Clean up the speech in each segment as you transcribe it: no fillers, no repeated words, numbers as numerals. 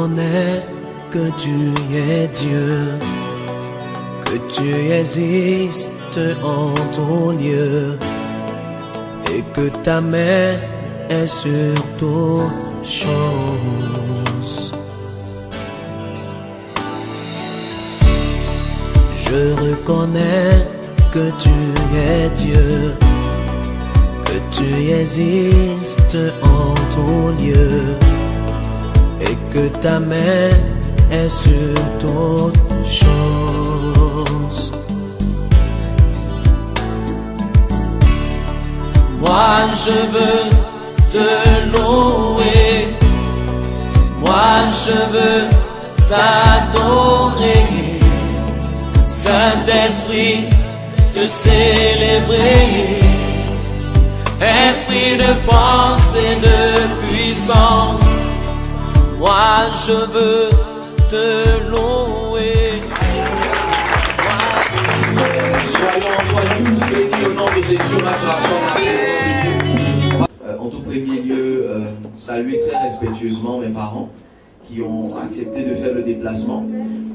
reconnais que tu es Dieu, que tu existes en tout lieu, et que ta main est sur toutes choses. Je reconnais que tu es Dieu, que tu existes en tout lieu, et que ta main est sur toutes choses. Moi je veux te louer, moi je veux t'adorer, Saint-Esprit, te célébrer, Esprit de force et de puissance, moi je veux te louer. Soyons tous bénis au nom de Jésus, on a sur la en tout premier lieu, saluer très respectueusement mes parents qui ont accepté de faire le déplacement.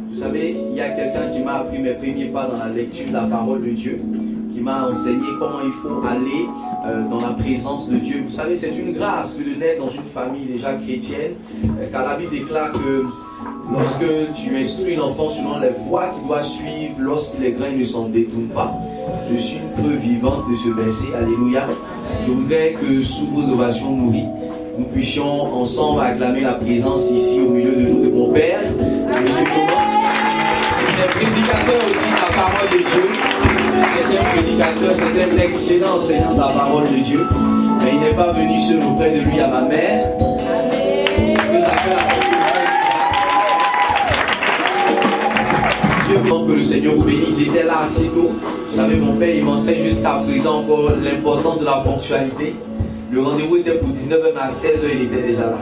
Vous savez, il y a quelqu'un qui m'a appris mes premiers pas dans la lecture de la parole de Dieu, qui m'a enseigné comment il faut aller dans la présence de Dieu. Vous savez, c'est une grâce que de naître dans une famille déjà chrétienne, car la Bible déclare que lorsque tu instruis l'enfant selon les voies qu'il doit suivre, lorsqu'il est grand, il ne s'en détourne pas. Je suis une preuve vivante de ce verset. Alléluia. Je voudrais que sous vos ovations nourries, nous puissions ensemble acclamer la présence ici au milieu de nous de mon Père, Monsieur Thomas. Il est prédicateur aussi de la parole de Dieu. C'est un prédicateur, c'est un excellent enseignant de la parole de Dieu. Mais il n'est pas venu seul auprès de lui à ma mère. Que ça fait la Dieu que le Seigneur vous bénisse. Ils étaient là assez tôt. Vous savez, mon père, il m'enseigne jusqu'à présent encore l'importance de la ponctualité. Le rendez-vous était pour 19h, à 16h, il était déjà là.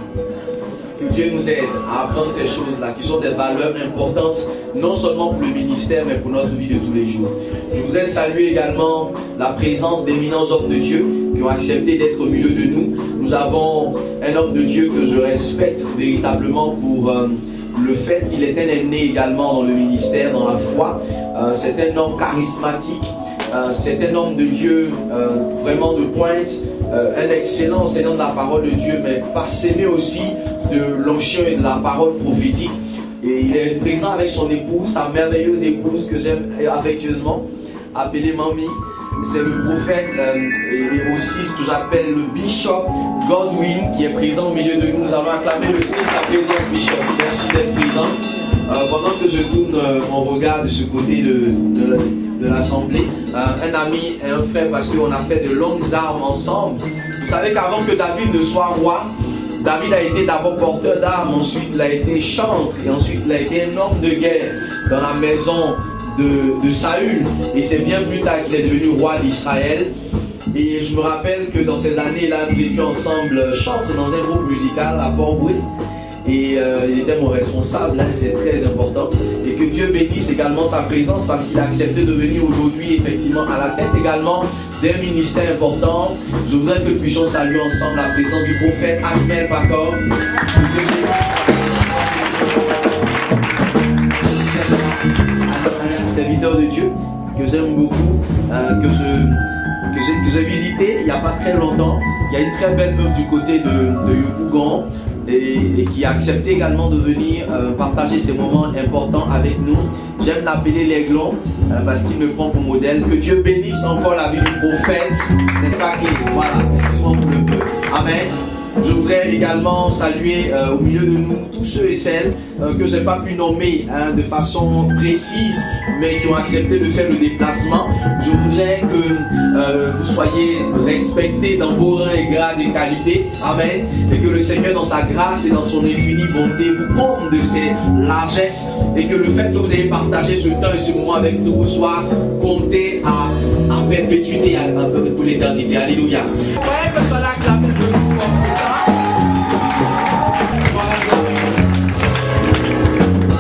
Que Dieu nous aide à apprendre ces choses-là, qui sont des valeurs importantes, non seulement pour le ministère, mais pour notre vie de tous les jours. Je voudrais saluer également la présence d'éminents hommes de Dieu qui ont accepté d'être au milieu de nous. Nous avons un homme de Dieu que je respecte véritablement pour le fait qu'il est un aîné également dans le ministère, dans la foi. C'est un homme charismatique. C'est un homme de Dieu vraiment de pointe, un excellent enseignant de la parole de Dieu, mais parsemé aussi de l'onction et de la parole prophétique. Et il est présent avec son épouse, sa merveilleuse épouse que j'aime affectueusement, appelée Mamie. C'est le prophète et aussi ce que j'appelle le Bishop Godwin qui est présent au milieu de nous. Nous allons acclamer le Christ à présent, Bishop. Merci d'être présent. Pendant que je tourne mon regard de ce côté de l'assemblée, un ami et un frère, parce qu'on a fait de longues armes ensemble. Vous savez qu'avant que David ne soit roi, David a été d'abord porteur d'armes, ensuite il a été chantre, et ensuite il a été un homme de guerre dans la maison de Saül. Et c'est bien plus tard qu'il est devenu roi d'Israël. Et je me rappelle que dans ces années-là, nous étions ensemble chantres dans un groupe musical à Port-Voué. Et il était mon responsable, là, c'est très important. Et que Dieu bénisse également sa présence parce qu'il a accepté de venir aujourd'hui effectivement à la tête également d'un ministère important. Je voudrais que nous puissions saluer ensemble la présence du prophète Ahmed Bakor. Un serviteur de Dieu que j'aime beaucoup, que j'ai visité il n'y a pas très longtemps. Il y a une très belle œuvre du côté de Yopougon. Et qui a accepté également de venir partager ces moments importants avec nous. J'aime l'appeler l'aiglon parce qu'il me prend pour modèle. Que Dieu bénisse encore la vie du prophète. N'est-ce pas qu'il voilà, excuse-moi pour le peu. Amen. Je voudrais également saluer au milieu de nous tous ceux et celles que je n'ai pas pu nommer de façon précise, mais qui ont accepté de faire le déplacement. Je voudrais que vous soyez respectés dans vos rangs et grades et qualités. Amen. Et que le Seigneur, dans sa grâce et dans son infinie bonté, vous comble de ses largesses. Et que le fait que vous ayez partagé ce temps et ce moment avec nous soit compté à perpétuité pour l'éternité. Alléluia. Ouais, que ça l'acclame de vous pour ça.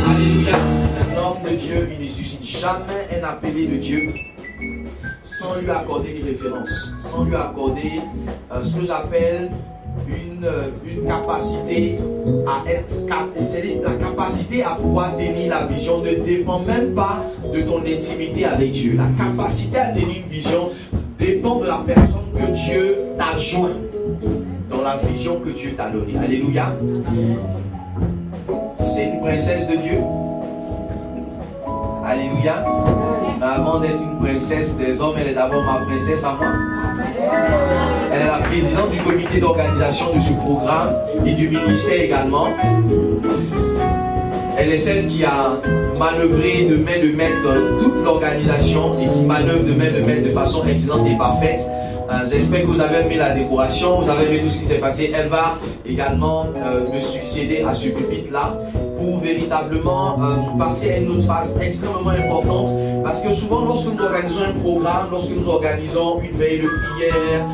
Alléluia. Un homme de Dieu, il ne suscite jamais un appelé de Dieu sans lui accorder des références, sans lui accorder ce que j'appelle une capacité à être c'est-à-dire la capacité à pouvoir tenir la vision ne dépend même pas de ton intimité avec Dieu. La capacité à tenir une vision dépend de la personne que Dieu t'a joint dans la vision que Dieu t'a donnée. Alléluia. C'est une princesse de Dieu. Alléluia. Avant d'être une princesse des hommes, elle est d'abord ma princesse à moi. Elle est la présidente du comité d'organisation de ce programme et du ministère également. Elle est celle qui a manœuvré de main de maître toute l'organisation et qui manœuvre de main de maître de façon excellente et parfaite. J'espère que vous avez aimé la décoration, vous avez aimé tout ce qui s'est passé. Elle va également me succéder à ce pupitre-là pour véritablement passer à une autre phase extrêmement importante. Parce que souvent, lorsque nous organisons un programme, lorsque nous organisons une veille de prière,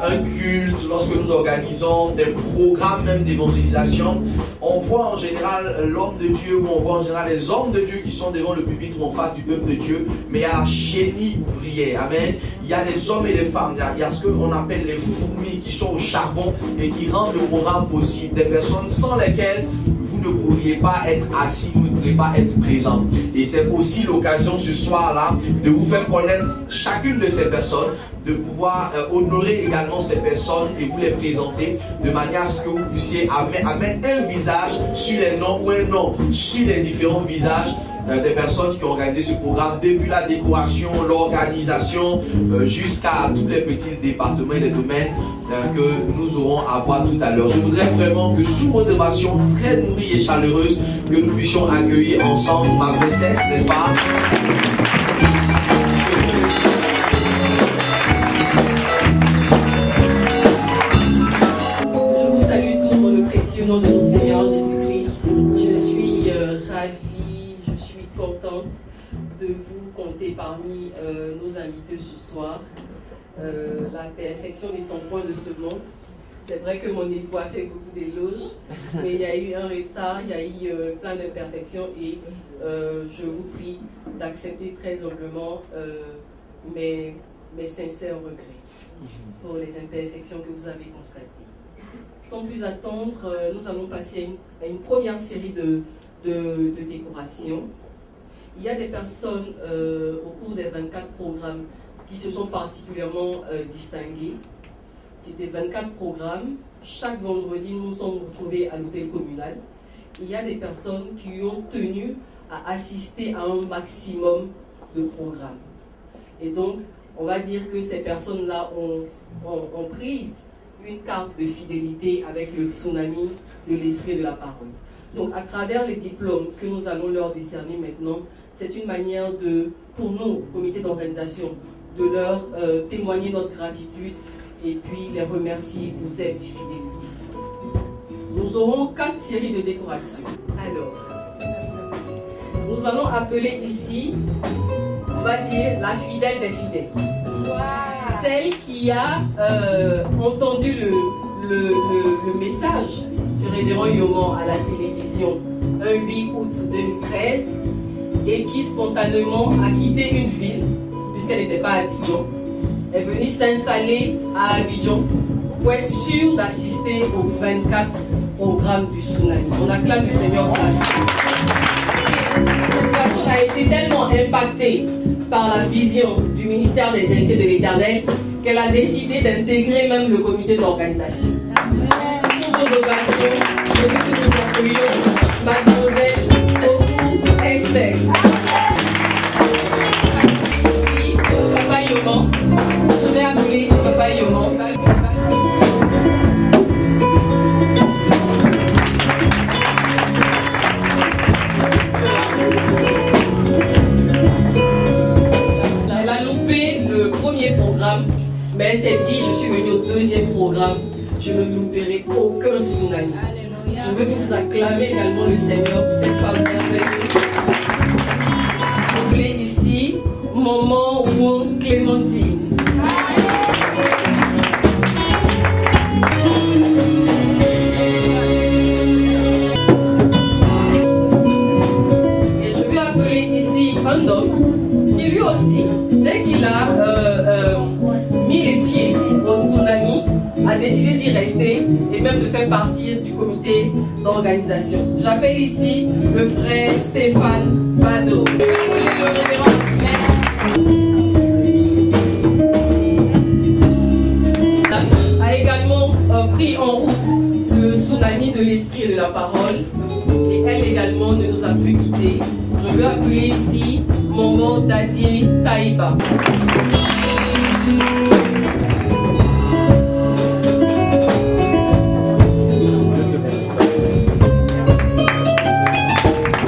un culte, lorsque nous organisons des programmes même d'évangélisation, on voit en général l'homme de Dieu, ou on voit en général les hommes de Dieu qui sont devant le pupitre en face du peuple de Dieu, mais il y a la chenille ouvrière, amen. Il y a les hommes et les femmes, il y a ce qu'on appelle les fourmis qui sont au charbon et qui rendent le programme possible, des personnes sans lesquelles vous ne pourriez pas être assis, vous ne pourriez pas être présent. Et c'est aussi l'occasion ce soir-là de vous faire connaître chacune de ces personnes, de pouvoir honorer également ces personnes et vous les présenter de manière à ce que vous puissiez mettre un visage sur les noms ou un nom sur les différents visages des personnes qui ont organisé ce programme, depuis la décoration, l'organisation, jusqu'à tous les petits départements et les domaines que nous aurons à voir tout à l'heure. Je voudrais vraiment que sous vos émotions très nourries et chaleureuses, que nous puissions accueillir ensemble ma princesse, n'est-ce pas? Je vous salue tous dans le précieux nom de notre Seigneur Jésus-Christ. Je suis ravie, je suis contente de vous compter parmi nos invités ce soir. La perfection n'étant point de ce monde. C'est vrai que mon époux a fait beaucoup d'éloges, mais il y a eu un retard, il y a eu plein d'imperfections et je vous prie d'accepter très humblement mes sincères regrets pour les imperfections que vous avez constatées. Sans plus attendre, nous allons passer à une première série de décorations. Il y a des personnes au cours des 24 programmes qui se sont particulièrement distinguées. C'était 24 programmes. Chaque vendredi, nous nous sommes retrouvés à l'hôtel communal. Il y a des personnes qui ont tenu à assister à un maximum de programmes. Et donc, on va dire que ces personnes-là ont pris une carte de fidélité avec le tsunami de l'esprit de la parole. Donc, à travers les diplômes que nous allons leur décerner maintenant, c'est une manière pour nous, comité d'organisation, de leur témoigner notre gratitude et puis les remercier pour cette fidélité. Nous aurons 4 séries de décorations. Alors, nous allons appeler ici, on va dire, la fidèle des fidèles. Wow. Celle qui a entendu le message du révérend Yoman à la télévision un 8 août 2013 et qui spontanément a quitté une ville, puisqu'elle n'était pas à Abidjan, est venue s'installer à Abidjan pour être sûre d'assister aux 24 programmes du tsunami. On acclame le Seigneur pour la vie. Cette personne a été tellement impactée par la vision du ministère des héritiers de l'Éternel qu'elle a décidé d'intégrer même le comité d'organisation. Sous vos ovations, je veux que nous accueillions Mademoiselle Oku Esther. Ici, Papa Yoman. Je vais appeler ici Papa Yoman. Elle a loupé le premier programme, mais elle s'est dit, je suis venue au deuxième programme, je ne louperai aucun tsunami. Je veux que vous acclamez également le Seigneur pour cette femme merveilleuse. Appelez ici Maman Wong Clémentine. Et je vais appeler ici un homme qui lui aussi, dès qu'il a mis les pieds dans le tsunami, a décidé d'y rester et même de faire partie du comité d'organisation. J'appelle ici le frère Stéphane Bado. A également pris en route le tsunami de l'esprit et de la parole, et elle également ne nous a plus quittés. Je veux appeler ici Maman Dadier Taïba.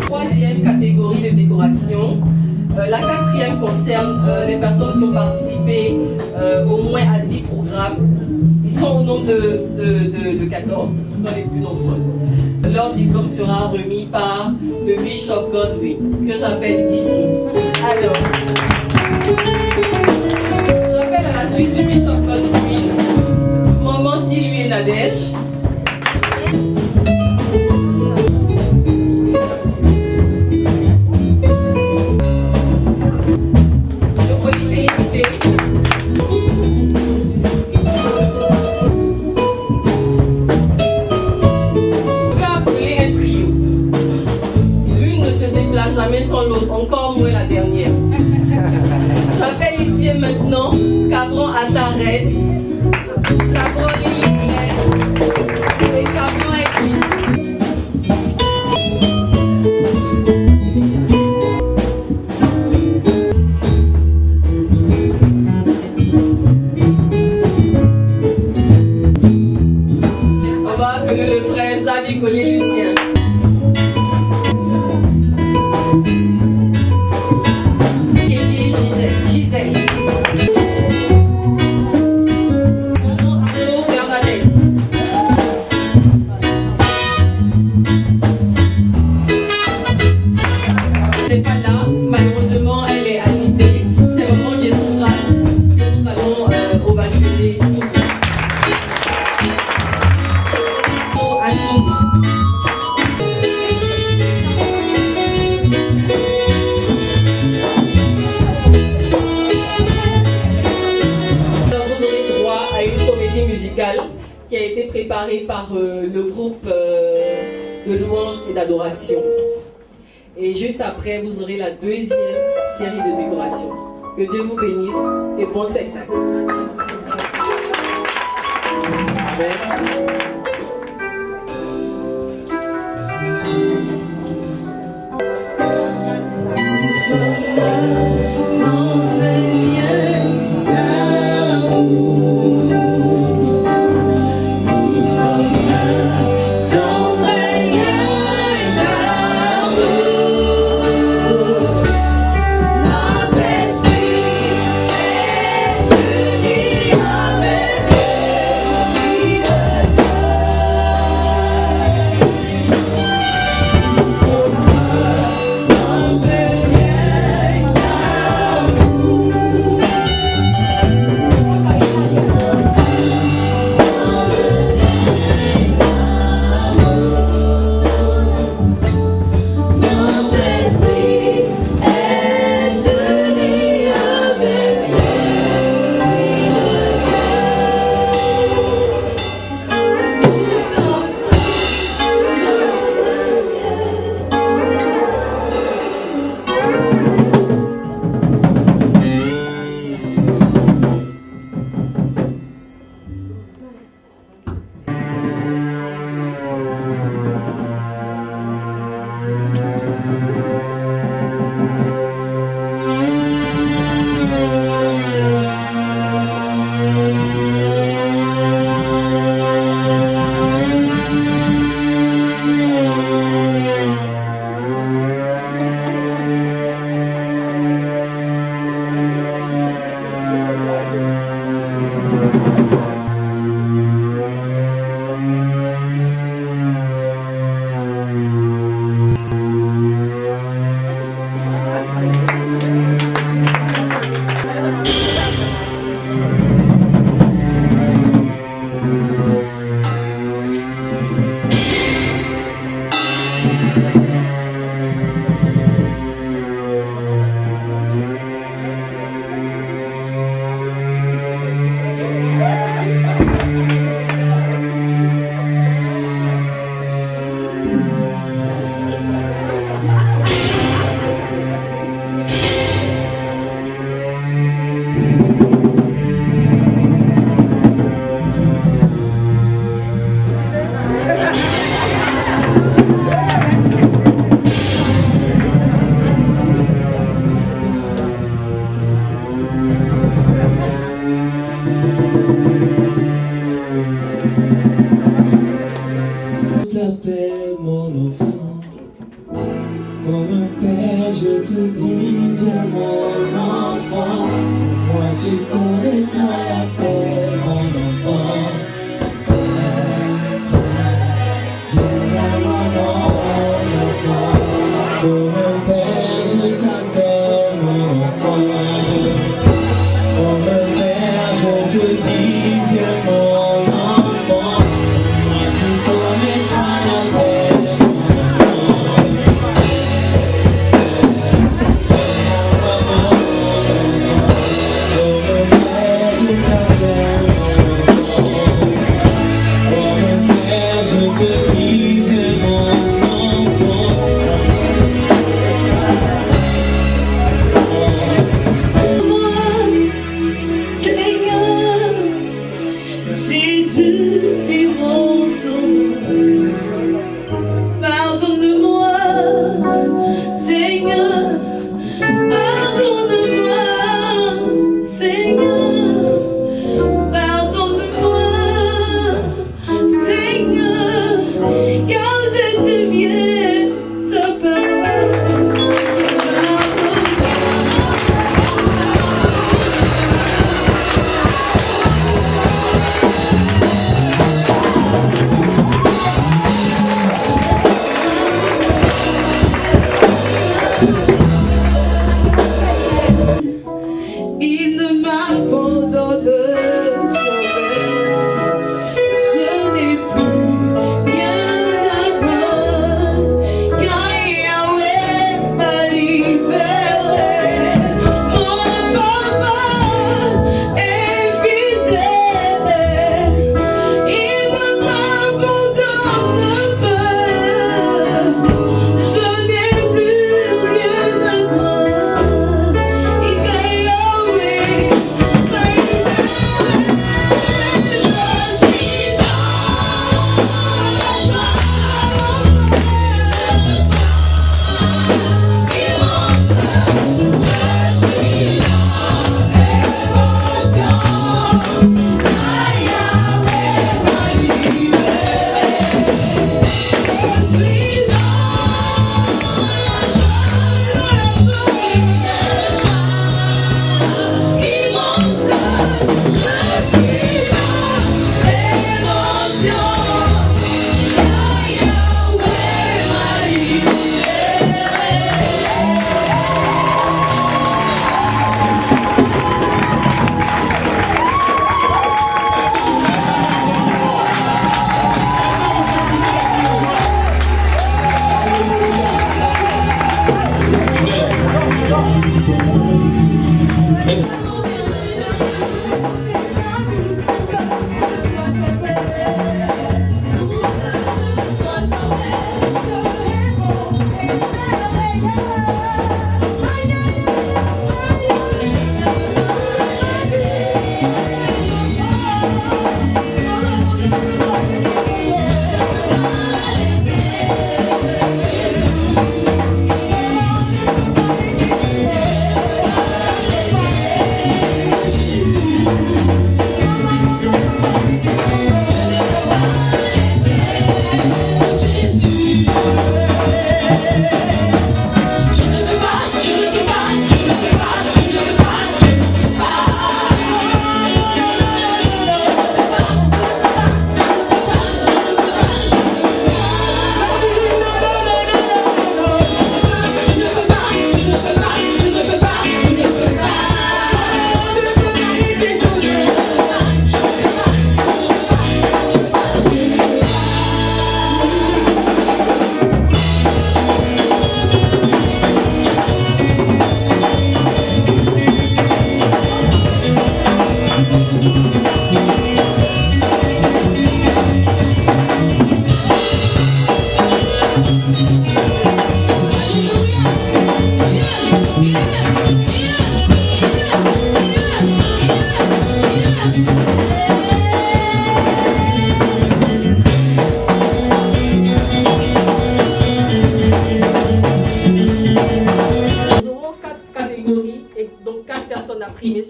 Troisième catégorie de décoration. La quatrième concerne les personnes qui ont participé au moins à 10 programmes. Ils sont au nombre de 14, ce sont les plus nombreux. Leur diplôme sera remis par le Bishop Godwin, que j'appelle ici. Alors, j'appelle à la suite du Bishop Godwin, Maman Sylvie et Nadège. Jamais sans l'autre, encore moins la dernière. J'appelle ici et maintenant Cabron Atared, Cabron Lilière et Cabron Ekli. On va appeler le frère Zadi Collier Lucien. Qui a été préparé par le groupe de louanges et d'adoration. Et juste après, vous aurez la deuxième série de décorations. Que Dieu vous bénisse et bon spectacle. Amen.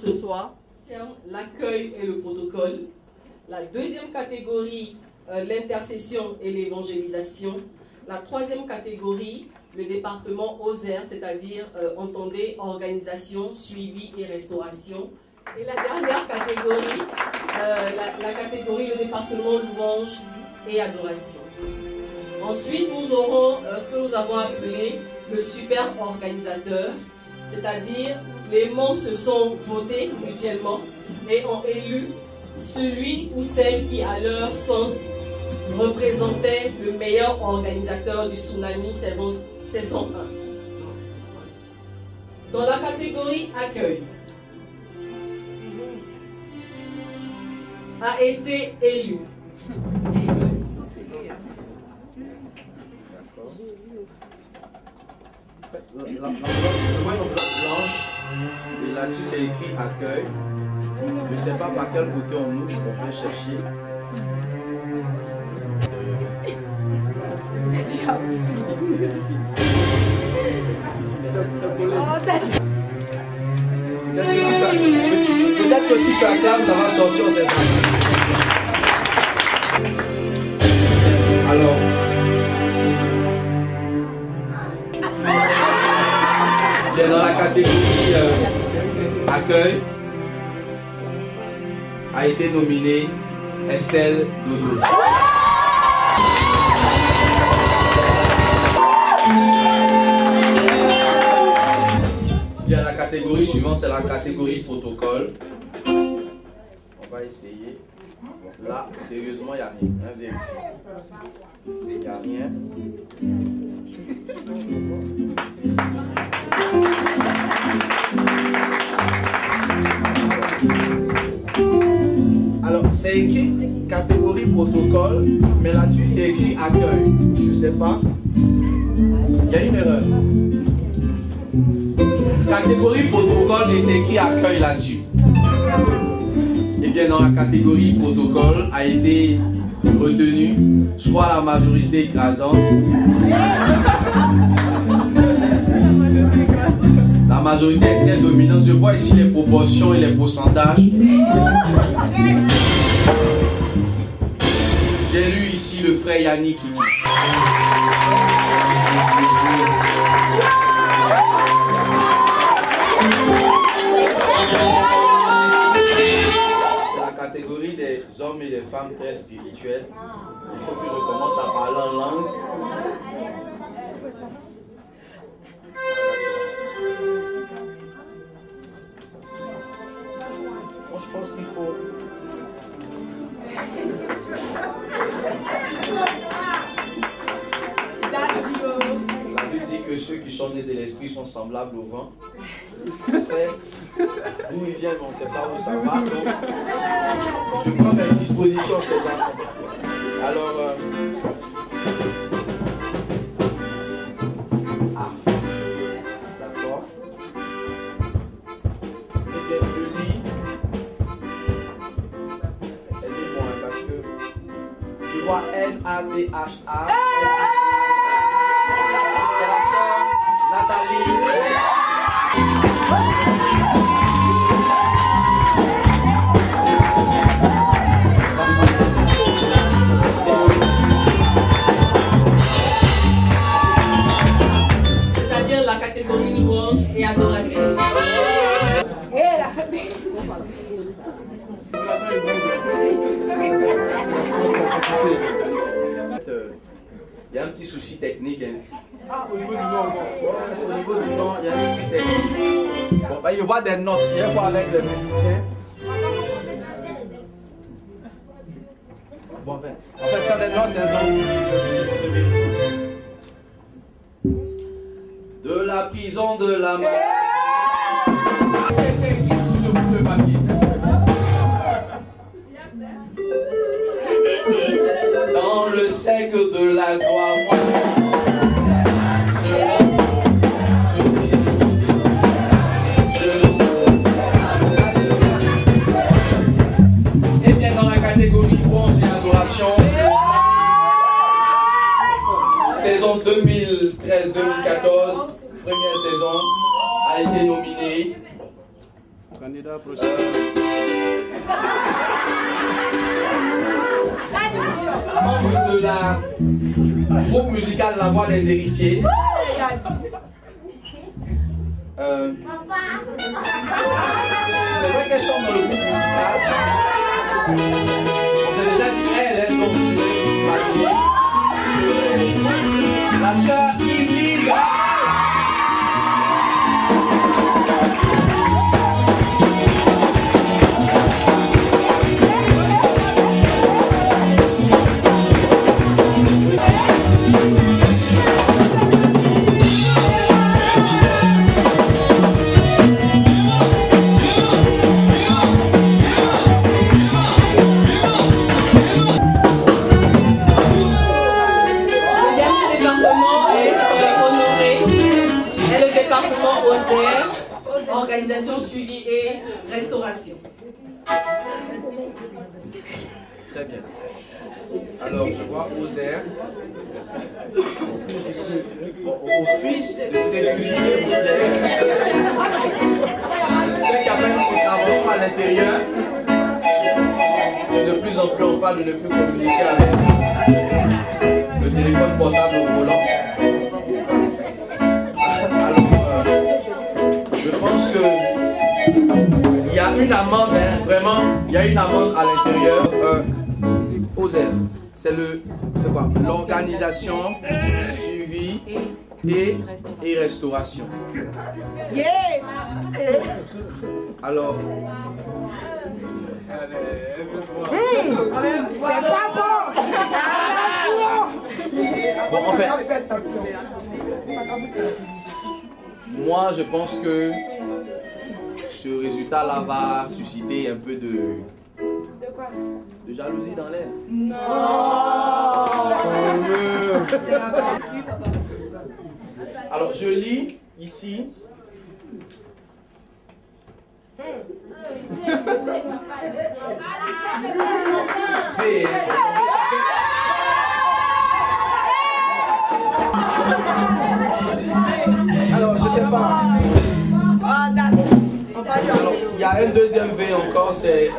Ce soir, c'est l'accueil et le protocole. La deuxième catégorie, l'intercession et l'évangélisation. La troisième catégorie, le département OSER, c'est-à-dire, entendez, organisation, suivi et restauration. Et la dernière catégorie, la catégorie, le département louange et adoration. Ensuite, nous aurons ce que nous avons appelé le super organisateur, c'est-à-dire les membres se sont votés mutuellement et ont élu celui ou celle qui, à leur sens, représentait le meilleur organisateur du Tsunami saison 1. Dans la catégorie accueil, a été élu je vois une enveloppe blanche et là-dessus c'est écrit accueil. Je ne sais pas par quel côté on ouvre, on vient chercher. Peut-être que si tu acclames, ça va sortir, on sait pas. Alors. Bien, dans la catégorie accueil, a été nominée Estelle Dodo. Bien, la catégorie suivante, c'est la catégorie protocole. On va essayer. Là, sérieusement, il n'y a rien. Il n'y a rien. Alors, c'est écrit catégorie protocole, mais là-dessus, c'est écrit accueil. Je ne sais pas. Il y a une erreur. Catégorie protocole et c'est écrit accueil là-dessus. Eh bien, dans la catégorie protocole a été retenu, je crois, la majorité écrasante. La majorité est très dominante. Je vois ici les proportions et les pourcentages. J'ai lu ici le frère Yannick. C'est la catégorie des hommes et des femmes très spirituels. Il faut que je commence à parler en langue. Moi, je pense qu'il faut... La Bible dit que ceux qui sont nés de l'esprit sont semblables au vent. On sait d'où ils viennent, on ne sait pas où ça va. Donc, je prends mes dispositions, ces enfants. Alors, d'accord. Eh bien, je lis. Aidez-moi, parce que je vois N-A-T-H-A. C'est la sœur Nathalie. C'est-à-dire la catégorie louange et adoration. Il y a un petit souci technique. Hein. Au niveau du nom, au niveau du nom, il y a un souci technique. Bon, il voit des notes, il va voir avec le musicien. Bon, en fait, ça des notes, de la prison de la mort. C'est écrit sur le bout de papier. sais que de la gloire. Et bien dans la catégorie louange et adoration, saison 2013-2014, première saison, a été nominé. Candidat prochain. Membre de la groupe musical La Voix des Héritiers. C'est vrai qu'elle chante dans le groupe musical. J'ai déjà dit elle, hein, donc la sœur Yves. Organisation, suivi et restauration. Très bien. Alors, je vois Ozer. Office de sécurité routière. J'espère qu'il y a même une intervention à l'intérieur. De plus en plus, on parle de ne plus communiquer avec le téléphone portable au volant. Je pense que il y a une amende, hein, vraiment, il y a une amende à l'intérieur. Oser, c'est quoi? L'organisation, suivi et restauration. Alors, bon, en fait, moi, je pense que ce résultat-là va susciter un peu de jalousie dans l'air. Non. Alors, je lis ici. Alors, je sais pas. Alors, il y a un deuxième V encore, c'est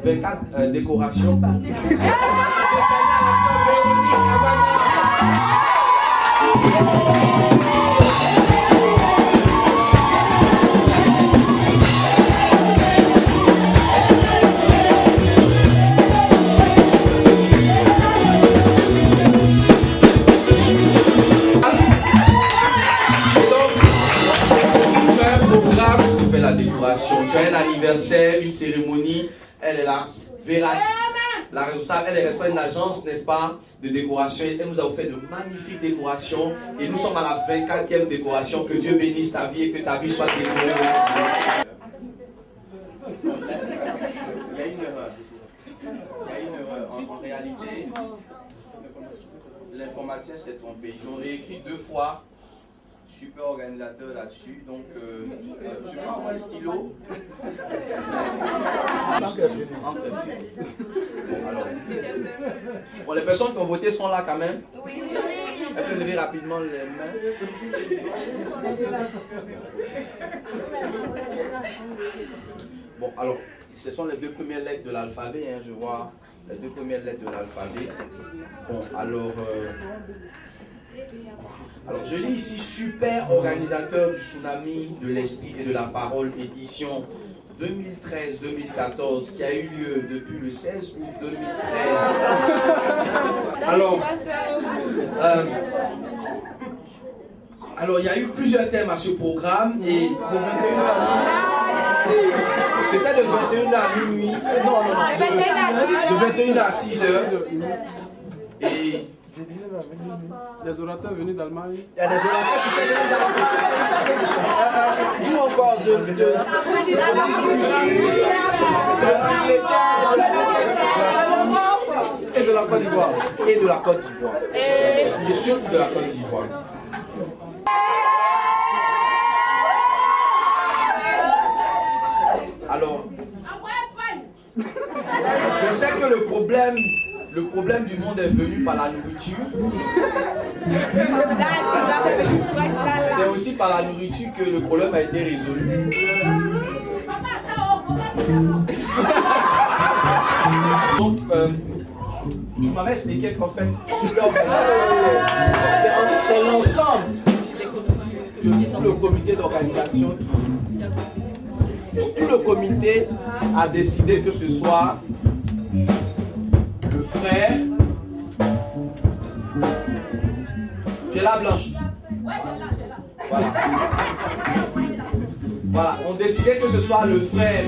24 décorations. Tu as un anniversaire, une cérémonie, elle est là. Verratti, la responsable, elle est responsable d'une agence, n'est-ce pas, de décoration. Elle nous a offert de magnifiques décorations. Et nous sommes à la 24e décoration. Que Dieu bénisse ta vie et que ta vie soit décorée. Il y a une erreur. Il y a une erreur. En réalité, l'informaticien s'est trompé. Ils ont réécrit 2 fois. Super organisateur là-dessus, donc je peux avoir un stylo. Bon, les personnes qui ont voté sont là quand même. Elles peuvent lever rapidement les mains. Bon, alors, ce sont les 2 premières lettres de l'alphabet, hein, je vois les 2 premières lettres de l'alphabet. Bon, alors, je lis ici super organisateur du tsunami de l'esprit et de la parole édition 2013-2014 qui a eu lieu depuis le 16 août 2013. Alors il y a eu plusieurs thèmes à ce programme et c'était de 21h à minuit. Non, de 21h à 6h. Et des orateurs venus d'Allemagne. Il y a des orateurs qui sont venus d'Allemagne. Nous encore Côte d'Ivoire. Et de la Côte d'Ivoire. Et surtout de la Côte d'Ivoire. Alors, je sais que le problème du monde est venu par la nourriture. C'est aussi par la nourriture que le problème a été résolu. Donc, tu m'avais expliqué qu'en fait, c'est l'ensemble de tout le comité d'organisation qui... Tout le comité a décidé que ce soit le frère. Tu es là, Blanche? Voilà. Voilà, on décidait que ce soit le frère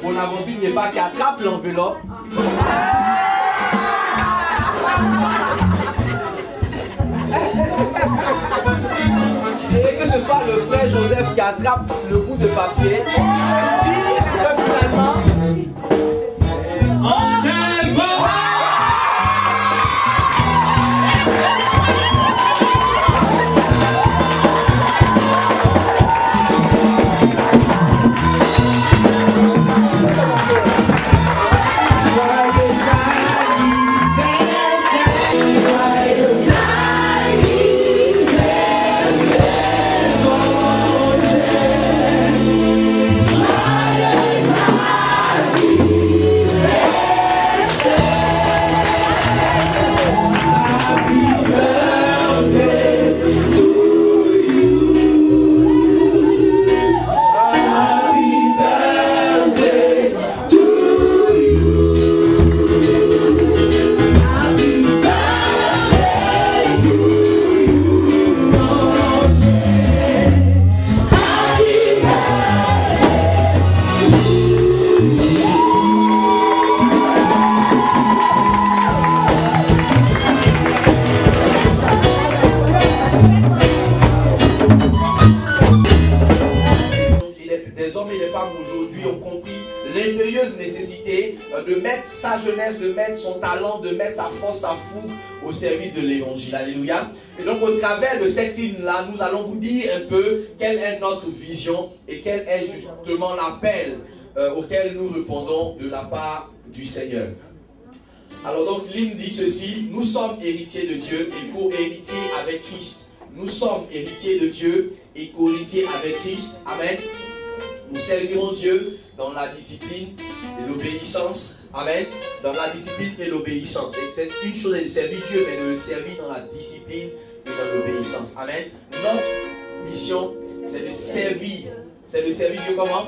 Bonaventure Nieba qui attrape l'enveloppe. Et que ce soit le frère Joseph qui attrape le bout de papier. Dit que finalement... de mettre sa jeunesse, de mettre son talent, de mettre sa force, sa fougue au service de l'évangile. Alléluia. Et donc au travers de cette hymne-là, nous allons vous dire un peu quelle est notre vision et quel est justement l'appel auquel nous répondons de la part du Seigneur. Alors donc l'hymne dit ceci: nous sommes héritiers de Dieu et co-héritiers avec Christ. Nous sommes héritiers de Dieu et co-héritiers avec Christ. Amen. Nous servirons Dieu dans la discipline et l'obéissance. Amen. Dans la discipline et l'obéissance. C'est une chose de servir Dieu, mais de le servir dans la discipline et dans l'obéissance. Amen. Notre mission, c'est de servir. C'est de servir Dieu comment?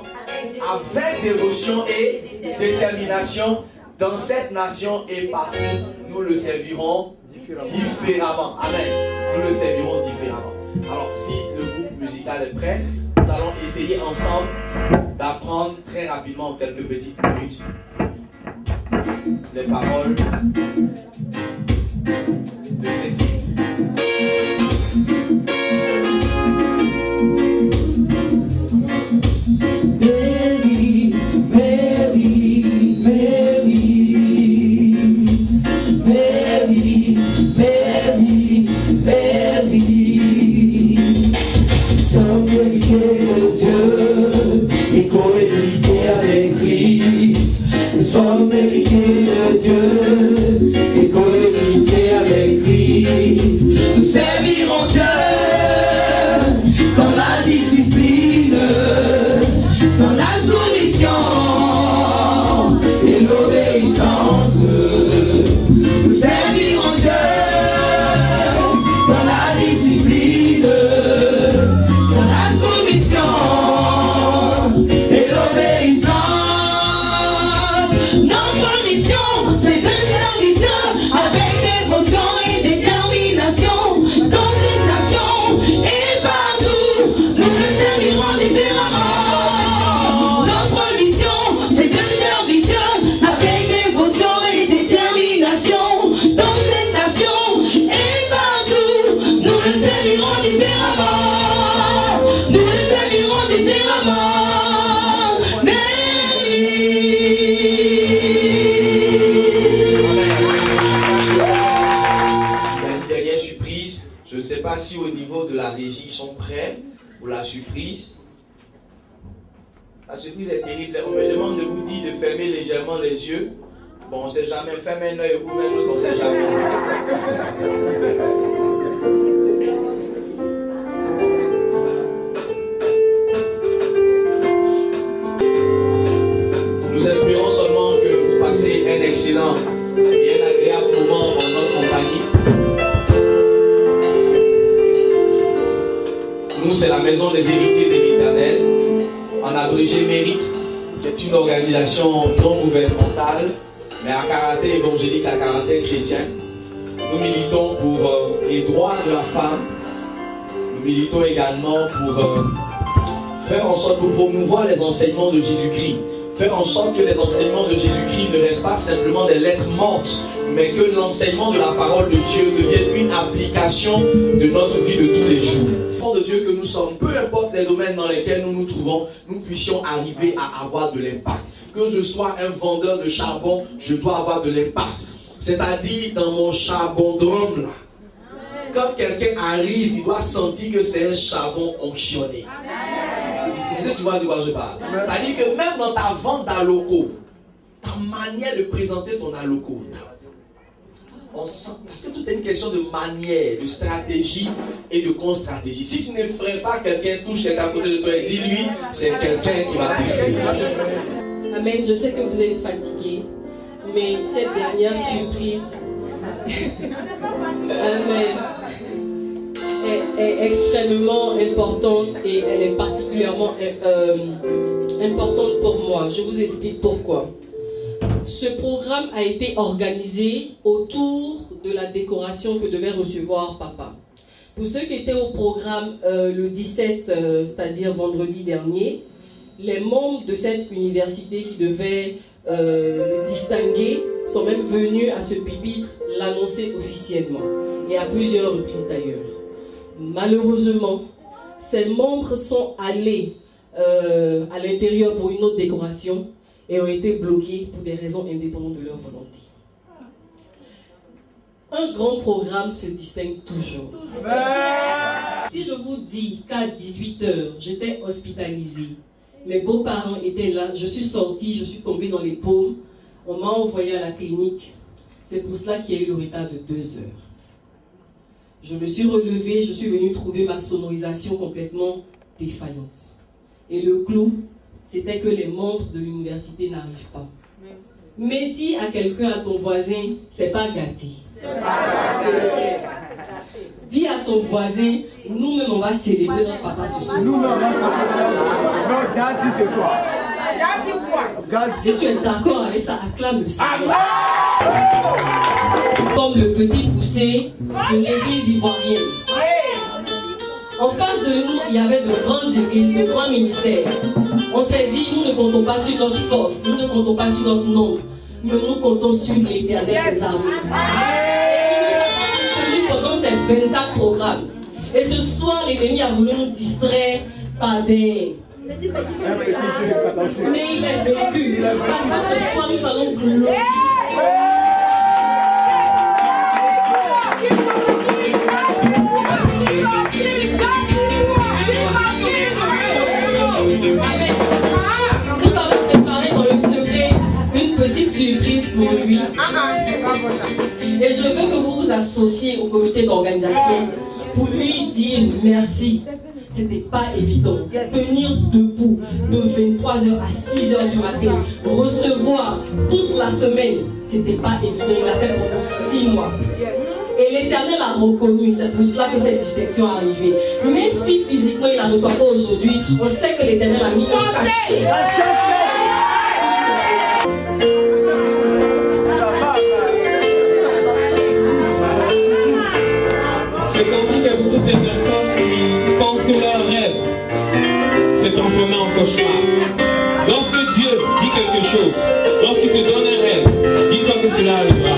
Avec dévotion et détermination dans cette nation et partout. Nous le servirons différemment. Amen. Nous le servirons différemment. Alors, si le groupe musical est prêt, nous allons essayer ensemble d'apprendre très rapidement en quelques petites minutes les paroles de cette hymne. Mary, Mary, Mary, Mary, Mary, Mary, sommes héritiers de Dieu et co-héritiers avec Christ. Nous sommes héritiers de Dieu et co-héritiers avec Christ. Nous servirons Dieu dans la discipline, dans la soumission et l'obéissance. Nous servirons Dieu dans la discipline, dans la soumission et l'obéissance. Notre mission pour la surprise. La surprise est terrible. On me demande de vous dire de fermer légèrement les yeux. Bon, on ne sait jamais. Ferme un œil et ouvre un autre, on ne sait jamais. Nous espérons seulement que vous passez un excellent et un agréable moment en notre compagnie. Nous, c'est la Maison des héritiers de l'Éternel, en abrégé Mérite, qui est une organisation non gouvernementale, mais à caractère évangélique, à caractère chrétien. Nous militons pour les droits de la femme. Nous militons également pour faire en sorte de promouvoir les enseignements de Jésus-Christ. Faire en sorte que les enseignements de Jésus-Christ ne restent pas simplement des lettres mortes, mais que l'enseignement de la parole de Dieu devienne une application de notre vie de tous les jours. Enfants de Dieu que nous sommes, peu importe les domaines dans lesquels nous nous trouvons, nous puissions arriver à avoir de l'impact. Que je sois un vendeur de charbon, je dois avoir de l'impact. C'est-à-dire dans mon charbondrome là, quand quelqu'un arrive, il doit sentir que c'est un charbon onctionné. Est-ce que tu vois de quoi je parle? C'est-à-dire que même dans ta vente d'aloco, ta manière de présenter ton aloco, on sent, parce que tout est une question de manière, de stratégie et de contre-stratégie. Si tu ne ferais pas quelqu'un touche quelqu'un à côté de toi et dis lui, c'est quelqu'un qui va te faire. Amen, je sais que vous êtes fatigués, mais cette dernière surprise Amen, est extrêmement importante et elle est particulièrement importante pour moi. Je vous explique pourquoi. Ce programme a été organisé autour de la décoration que devait recevoir papa. Pour ceux qui étaient au programme le 17, c'est-à-dire vendredi dernier, les membres de cette université qui devaient le distinguer sont même venus à ce pupitre l'annoncer officiellement, et à plusieurs reprises d'ailleurs. Malheureusement, ces membres sont allés à l'intérieur pour une autre décoration et ont été bloqués pour des raisons indépendantes de leur volonté. Un grand programme se distingue toujours. Si je vous dis qu'à 18 h, j'étais hospitalisée, mes beaux-parents étaient là, je suis sortie, je suis tombée dans les paumes, on m'a envoyée à la clinique. C'est pour cela qu'il y a eu le retard de 2 heures. Je me suis relevée, je suis venue trouver ma sonorisation complètement défaillante. Et le clou, c'était que les membres de l'université n'arrivent pas. Mais dis à quelqu'un, à ton voisin, c'est pas gâté. Dis à ton voisin, nous-mêmes on va célébrer notre papa ce soir. Nous-mêmes on va célébrer. Non, Gadi ce soir. Gadi quoi? Si tu es d'accord avec ça, acclame le Seigneur. Comme le petit poussé de l'église ivoirienne. En face de nous, il y avait de grandes églises, de grands ministères. On s'est dit, nous ne comptons pas sur notre force, nous ne comptons pas sur notre nombre, mais nous comptons sur l'Éternel des armées. Et il nous a soutenu pendant ces 24 programmes. Et ce soir, l'ennemi a voulu nous distraire par des... Mais il est vaincu. Parce que ce soir, nous allons glorifier. Nous avons préparé dans le secret une petite surprise pour lui. Et je veux que vous vous associez au comité d'organisation pour lui dire merci. C'était pas évident. Tenir debout de 23 h à 6 h du matin, recevoir toute la semaine, c'était pas évident. Il a fait pendant 6 mois. Et l'Éternel a reconnu, c'est pour cela que cette inspection est arrivée. Même si physiquement il ne la reçoit pas aujourd'hui, on sait que l'Éternel a mis un cachet. C'est cantique à vous toutes les personnes qui pensent que leur rêve s'est transformé en cauchemar. Lorsque Dieu dit quelque chose, lorsqu'il te donne un rêve, dis-toi que cela arrivera.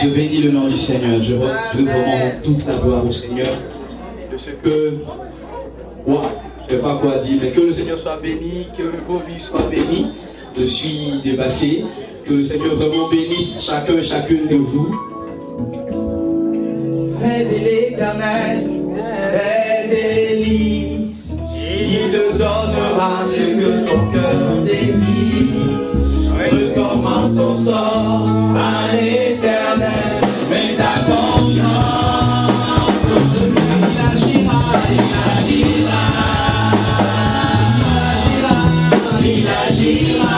Je bénis le nom du Seigneur. Je veux vraiment rendre toute la gloire au Seigneur. De ce que, wow, je ne sais pas quoi dire, mais que le Seigneur soit béni, que vos vies soient bénies. Je suis dépassé. Que le Seigneur vraiment bénisse chacun et chacune de vous. Fais de l'Éternel des délices. Il te donnera ce que ton cœur désire. Recommande ton sort à l'Éternel. Mets ta confiance. Il agira, il agira. Il agira.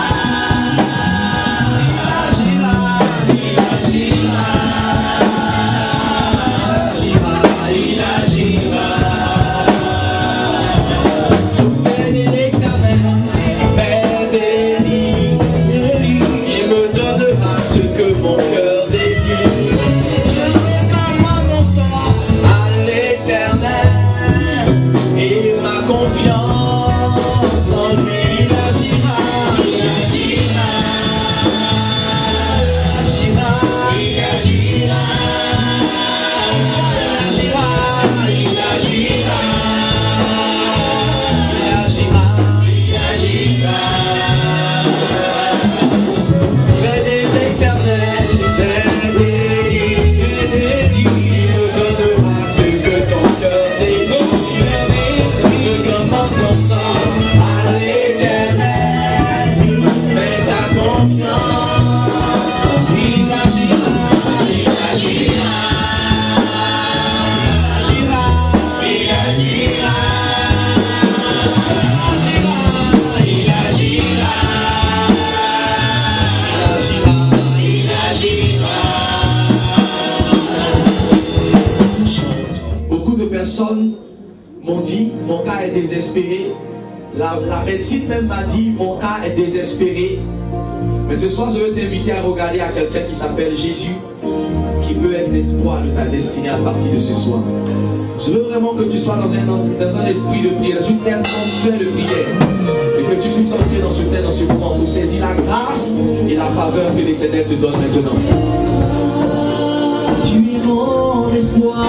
M'ont dit, mon cas est désespéré. La médecine même m'a dit, mon cas est désespéré. Mais ce soir, je veux t'inviter à regarder à quelqu'un qui s'appelle Jésus, qui peut être l'espoir de ta destinée à partir de ce soir. Je veux vraiment que tu sois dans un esprit de prière, dans une atmosphère de prière. Et que tu puisses entrer dans ce moment pour saisir la grâce et la faveur que l'Éternel te donne maintenant. Tu es mon espoir.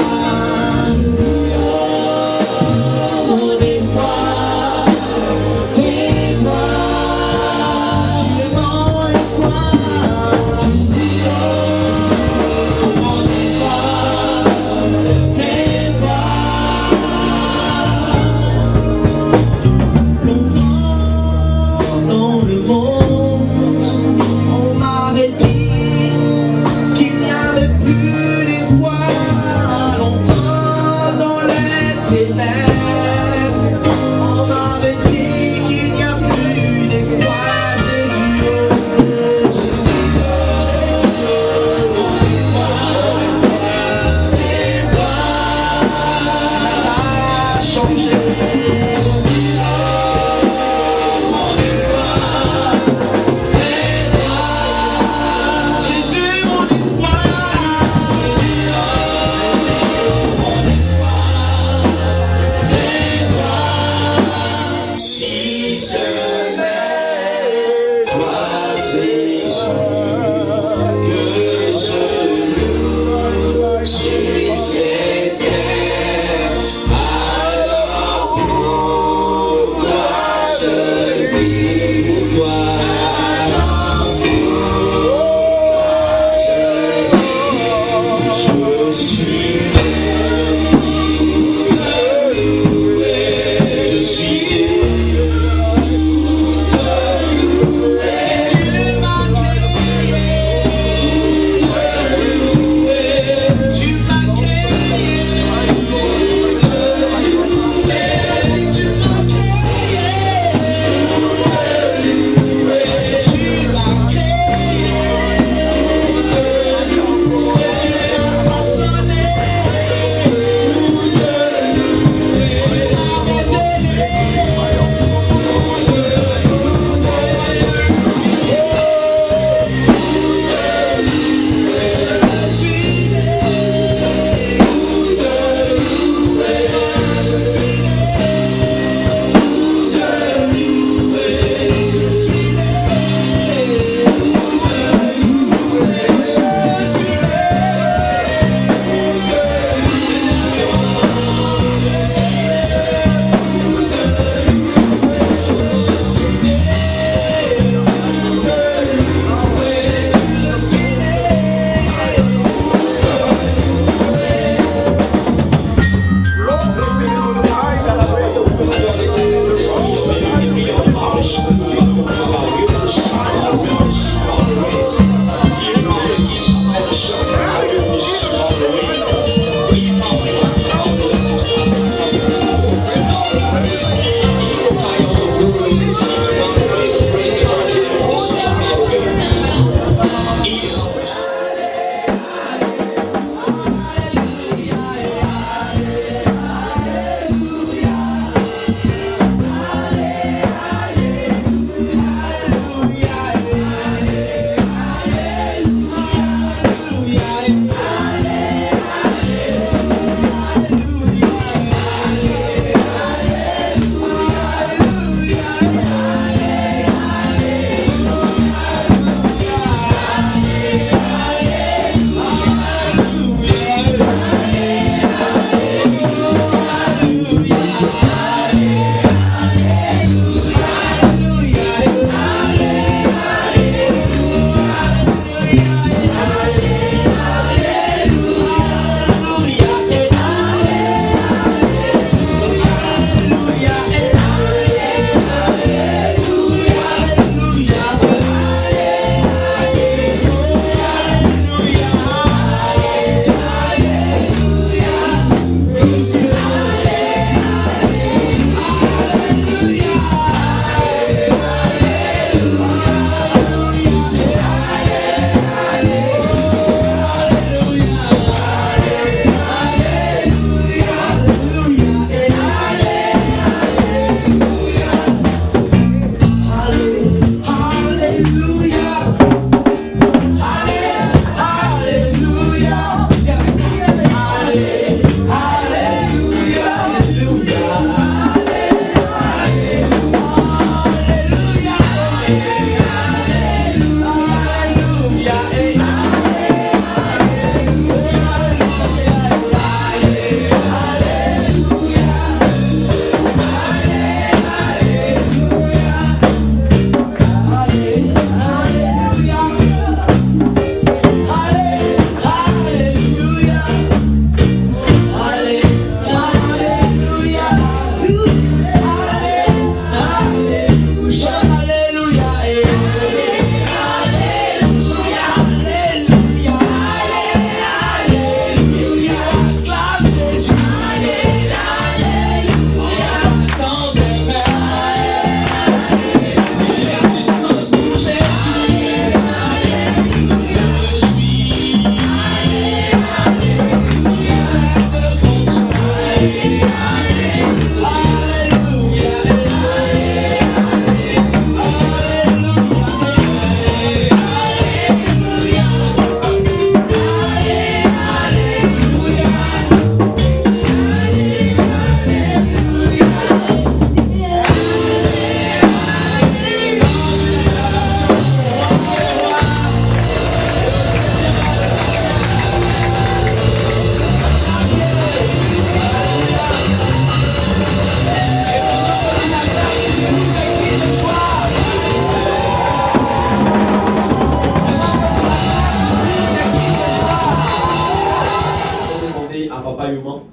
accompagnement,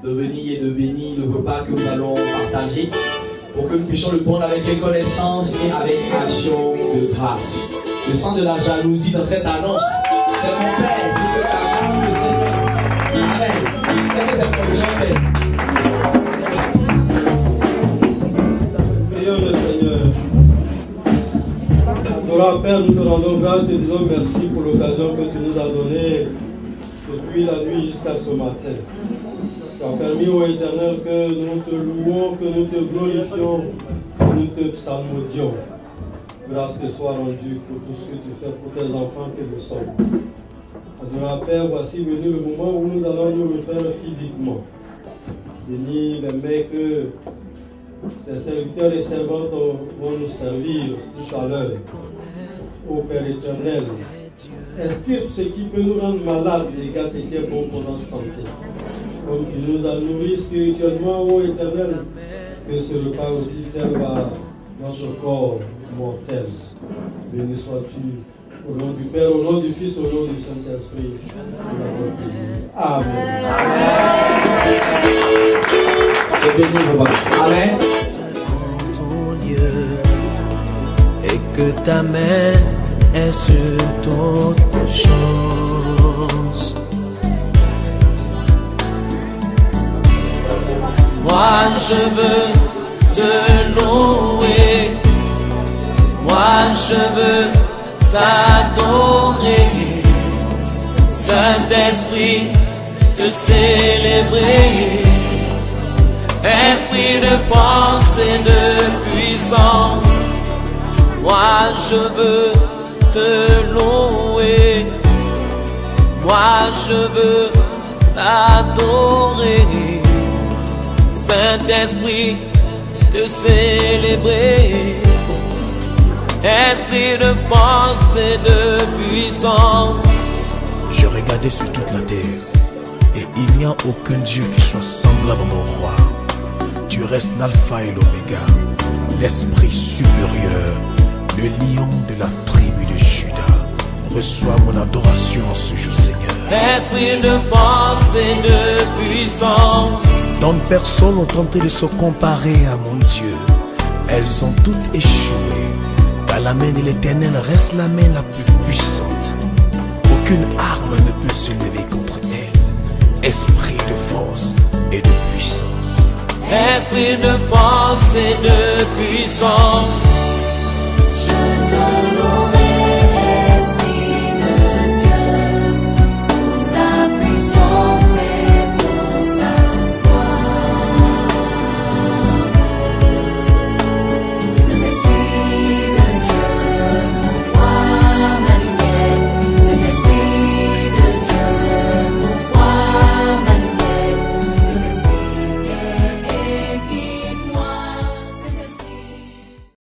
de venir et de bénir le repas que nous allons partager, pour que nous puissions le prendre avec reconnaissance et avec action de grâce. Je sens de la jalousie dans cette annonce. C'est mon Père, je te acclame le Seigneur. Amen. C'est que c'est pour le Père. Prions le Seigneur. Adorable Père, nous te rendons grâce et disons merci pour l'occasion que tu nous as donnée depuis la nuit jusqu'à ce matin. Tu as permis, ô Éternel, que nous te louons, que nous te glorifions, que nous te psalmodions. Grâce te soit rendue pour tout ce que tu fais pour tes enfants que nous sommes. Adorable Père, voici venu le moment où nous allons nous refaire physiquement. Bénis les mains que les serviteurs et servantes vont nous servir tout à l'heure. Ô Père éternel, extirpe ce qui peut nous rendre malades et garde ce qui est bon pour notre santé. Comme tu nous as nourris spirituellement, ô Éternel, que ce repas aussi serve à notre corps mortel. Béni sois-tu au nom du Père, au nom du Fils, au nom du Saint-Esprit. Amen. Et béni vos bras. Amen. Ton lieu et que ta main est sur toutes choses. Moi je veux te louer, moi je veux t'adorer, Saint-Esprit, te célébrer, Esprit de force et de puissance. Moi je veux te louer, moi je veux t'adorer, Saint-Esprit, te célébrer, Esprit de force et de puissance. Je regardais sur toute la terre, et il n'y a aucun Dieu qui soit semblable à mon roi. Tu restes l'alpha et l'oméga, l'esprit supérieur, le lion de la tribu de Juda. Reçois mon adoration en ce jour, Seigneur. Esprit de force et de puissance. Tant de personnes ont tenté de se comparer à mon Dieu. Elles ont toutes échoué, car la main de l'Éternel reste la main la plus puissante. Aucune arme ne peut se lever contre elle. Esprit de force et de puissance. Esprit de force et de puissance.